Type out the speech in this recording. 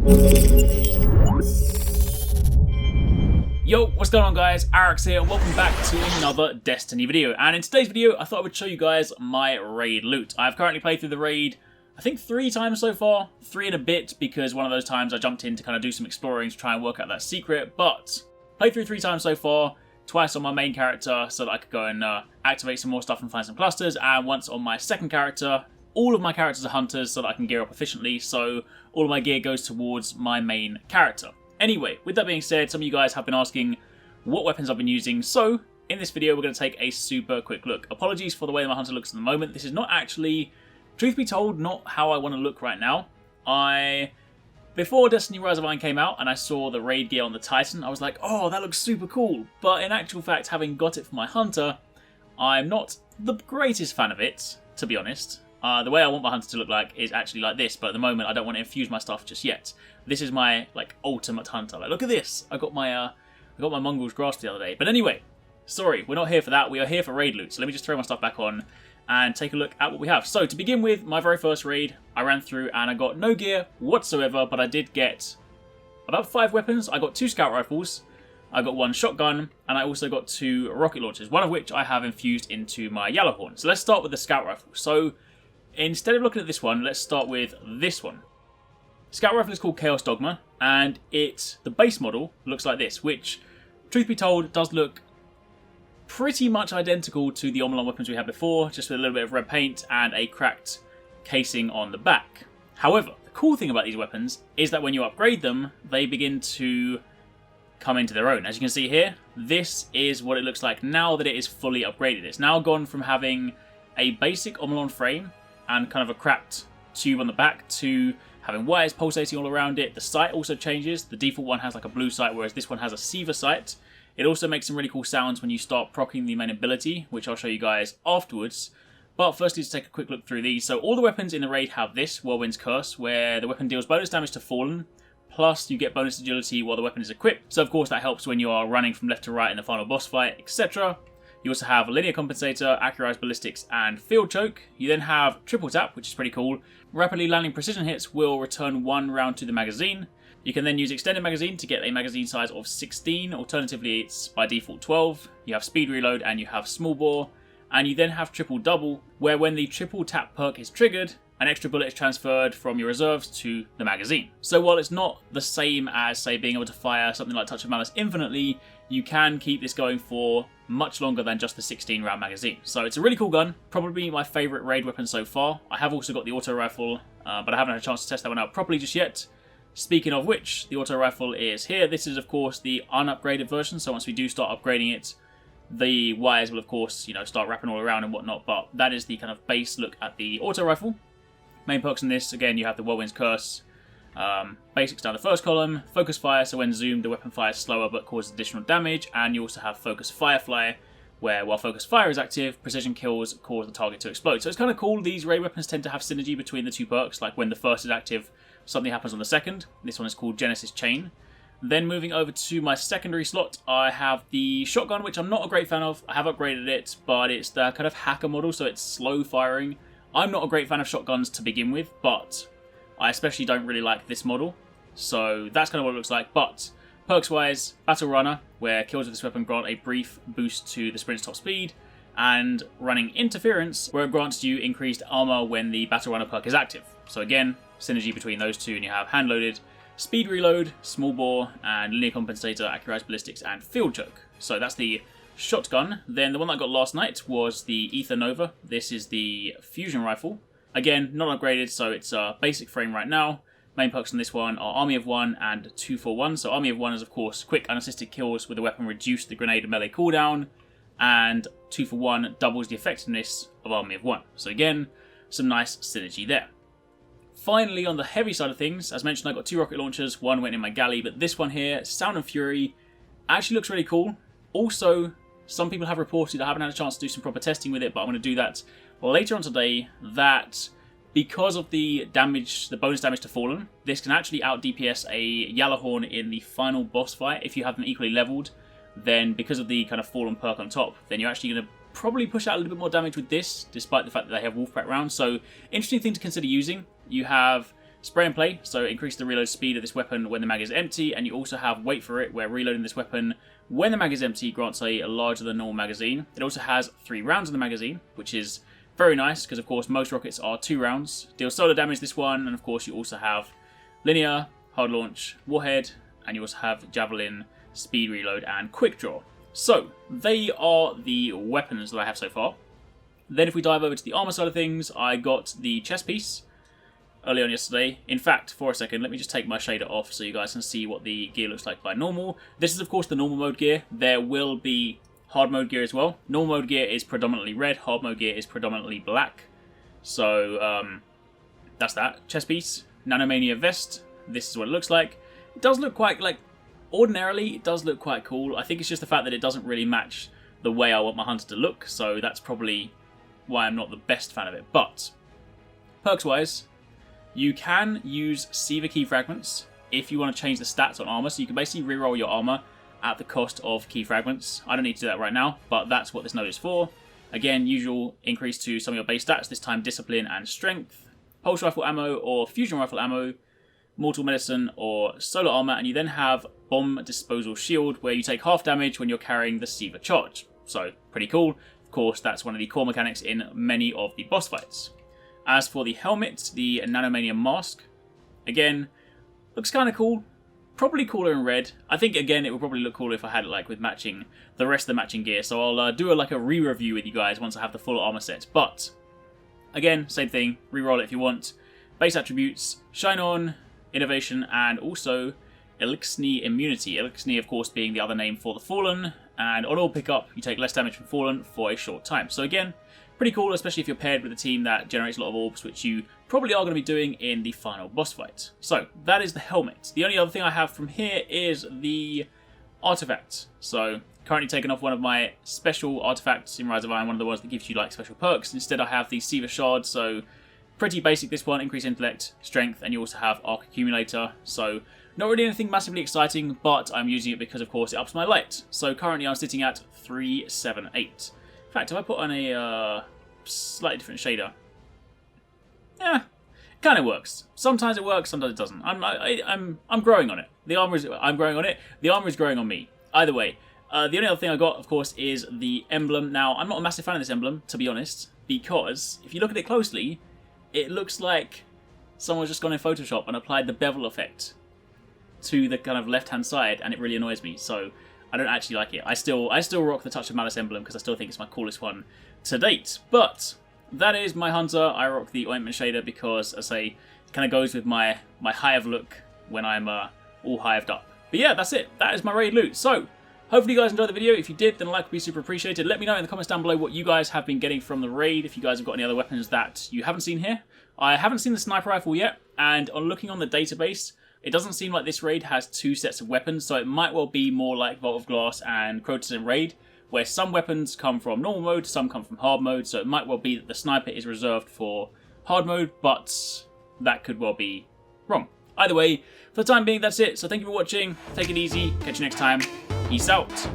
Yo, what's going on guys, HyperX here and welcome back to another Destiny video. And in today's video I thought I would show you guys my raid loot. I've currently played through the raid I think 3 times so far, 3 and a bit, because one of those times I jumped in to kind of do some exploring to try and work out that secret, but played through 3 times so far, twice on my main character so that I could go and activate some more stuff and find some clusters, and once on my second character. All of my characters are hunters so that I can gear up efficiently, so all of my gear goes towards my main character. Anyway, with that being said, some of you guys have been asking what weapons I've been using, so in this video we're going to take a super quick look. Apologies for the way my hunter looks at the moment. This is not actually, truth be told, not how I want to look right now. Before Destiny Rise of Iron came out and I saw the raid gear on the Titan, I was like, oh, that looks super cool. But in actual fact, having got it for my hunter, I'm not the greatest fan of it, to be honest. The way I want my hunter to look like is actually like this, but at the moment I don't want to infuse my stuff just yet. This is my ultimate hunter. Like, look at this! I got my Mongol's Grasp the other day. But anyway, sorry, we're not here for that. We are here for raid loot. So let me just throw my stuff back on and take a look at what we have. So to begin with, my very first raid, I ran through and I got no gear whatsoever, but I did get about 5 weapons. I got 2 scout rifles, I got 1 shotgun, and I also got 2 rocket launchers, one of which I have infused into my Yellowhorn. So let's start with the scout rifle. So instead of looking at this one, let's start with this one. Scout rifle is called Chaos Dogma, and the base model looks like this, which, truth be told, does look pretty much identical to the Omolon weapons we had before, just with a little bit of red paint and a cracked casing on the back. However, the cool thing about these weapons is that when you upgrade them, they begin to come into their own. As you can see here, this is what it looks like now that it is fully upgraded. It's now gone from having a basic Omolon frame and kind of a cracked tube on the back to having wires pulsating all around it. The sight also changes. The default one has like a blue sight, whereas this one has a Siva sight. It also makes some really cool sounds when you start proccing the main ability, which I'll show you guys afterwards. But firstly, to take a quick look through these. So all the weapons in the raid have this, Whirlwind's Curse, where the weapon deals bonus damage to Fallen, plus you get bonus agility while the weapon is equipped. So of course that helps when you are running from left to right in the final boss fight, etc. You also have Linear Compensator, Accurized Ballistics, and Field Choke. You then have Triple Tap, which is pretty cool. Rapidly landing precision hits will return 1 round to the magazine. You can then use Extended Magazine to get a magazine size of 16, alternatively it's by default 12. You have Speed Reload and you have Small Bore. And you then have Triple Double, where when the Triple Tap perk is triggered, an extra bullet is transferred from your reserves to the magazine. So while it's not the same as, say, being able to fire something like Touch of Malice infinitely, you can keep this going for much longer than just the 16 round magazine. So it's a really cool gun, probably my favourite raid weapon so far. I have also got the auto rifle, but I haven't had a chance to test that one out properly just yet. Speaking of which, the auto rifle is here. This is of course the unupgraded version, so once we do start upgrading it, the wires will of course, start wrapping all around and whatnot, but that is the kind of base look at the auto rifle. Main perks in this, again, you have the Whirlwind's Curse, basics down the first column, Focus Fire, so when zoomed the weapon fires slower but causes additional damage, and you also have Focus Firefly, where while Focus Fire is active, precision kills cause the target to explode. So it's kind of cool. These raid weapons tend to have synergy between the 2 perks, like when the first is active, something happens on the second. This one is called Genesis Chain. Then moving over to my secondary slot, I have the shotgun, which I'm not a great fan of. I have upgraded it, but it's the kind of hacker model, so it's slow firing. I'm not a great fan of shotguns to begin with, but I especially don't really like this model. So that's kind of what it looks like. But perks-wise, Battle Runner, where kills with this weapon grant a brief boost to the sprint's top speed, and Running Interference, where it grants you increased armor when the Battle Runner perk is active. So again, synergy between those two, and you have Hand-Loaded, Speed Reload, Small Bore, and Linear Compensator, Accurized Ballistics, and Field Choke. So that's the shotgun. Then the one that I got last night was the Ether Nova. This is the fusion rifle. Again, not upgraded, so it's a basic frame right now. Main perks on this one are Army of 1 and 2 for 1. So Army of 1 is of course quick unassisted kills with the weapon reduce the grenade and melee cooldown, and 2 for 1 doubles the effectiveness of Army of 1. So again, some nice synergy there. Finally, on the heavy side of things, as mentioned, I got 2 rocket launchers. One went in my galley, but this one here, Sound and Fury, actually looks really cool. Also, some people have reported, I haven't had a chance to do some proper testing with it, but I'm going to do that later on today, that because of the damage, the bonus damage to Fallen, this can actually out DPS a Yellowhorn in the final boss fight. If you have them equally leveled, then because of the kind of Fallen perk on top, then you're actually going to probably push out a little bit more damage with this, despite the fact that they have Wolfpack rounds. So, interesting thing to consider using. You have spray and play, so increase the reload speed of this weapon when the mag is empty, and you also have wait for it, where reloading this weapon when the mag is empty grants a larger than normal magazine. It also has 3 rounds in the magazine, which is very nice, because of course most rockets are 2 rounds. Deals solo damage this one, and of course you also have linear, hard launch, warhead, and you also have javelin, speed reload, and quick draw. So, they are the weapons that I have so far. Then if we dive over to the armor side of things, I got the chest piece early on yesterday. In fact, for a second, let me just take my shader off so you guys can see what the gear looks like by normal. This is of course the normal mode gear. There will be hard mode gear as well. Normal mode gear is predominantly red, hard mode gear is predominantly black. So, that's that. Chest piece, Nanomania vest. This is what it looks like. It does look quite, like, ordinarily, it does look quite cool. I think it's just the fact that it doesn't really match the way I want my hunter to look, so that's probably why I'm not the best fan of it. But, perks-wise, you can use Siva key fragments if you want to change the stats on armor, so you can basically reroll your armor at the cost of key fragments. I don't need to do that right now, but that's what this node is for. Again, usual increase to some of your base stats, this time discipline and strength, pulse rifle ammo or fusion rifle ammo, mortal medicine or solar armor, and you then have bomb disposal shield, where you take half damage when you're carrying the Siva charge. So, pretty cool. Of course, that's one of the core mechanics in many of the boss fights. As for the helmet, the Nanomania mask, again, looks kind of cool. Probably cooler in red. I think, again, it would probably look cooler if I had it like with matching the rest of the matching gear. So I'll do a re-review with you guys once I have the full armor set. But, again, same thing. Reroll it if you want. Base attributes, Shine On, Innovation, and also Elixni Immunity. Elixni, of course, being the other name for the Fallen. And on all pickup, you take less damage from Fallen for a short time. So again, pretty cool, especially if you're paired with a team that generates a lot of orbs, which you probably are going to be doing in the final boss fight. So, that is the helmet. The only other thing I have from here is the artifact. So, currently taking off one of my special artifacts in Rise of Iron, one of the ones that gives you like special perks. Instead I have the Siva Shard, so pretty basic this one, increase intellect, strength, and you also have arc accumulator. So, not really anything massively exciting, but I'm using it because of course it ups my light. So currently I'm sitting at 378. In fact, if I put on a slightly different shader, yeah, kind of works. Sometimes it works, sometimes it doesn't. I'm growing on it. I'm growing on it. The armor is growing on me. Either way, the only other thing I got, of course, is the emblem. Now, I'm not a massive fan of this emblem, to be honest, because if you look at it closely, it looks like someone's just gone in Photoshop and applied the bevel effect to the kind of left-hand side, and it really annoys me. So I don't actually like it. I still rock the Touch of Malice emblem because I still think it's my coolest one to date. But that is my hunter. I rock the ointment shader because, as I say, it kind of goes with my hive look when I'm all hived up. But yeah, that's it. That is my raid loot. So hopefully you guys enjoyed the video. If you did, then a like would be super appreciated. Let me know in the comments down below what you guys have been getting from the raid. If you guys have got any other weapons that you haven't seen here. I haven't seen the sniper rifle yet, and on looking on the database, it doesn't seem like this raid has 2 sets of weapons, so it might well be more like Vault of Glass and Croton Raid, where some weapons come from normal mode, some come from hard mode, so it might well be that the sniper is reserved for hard mode, but that could well be wrong. Either way, for the time being, that's it. So thank you for watching, take it easy, catch you next time, peace out.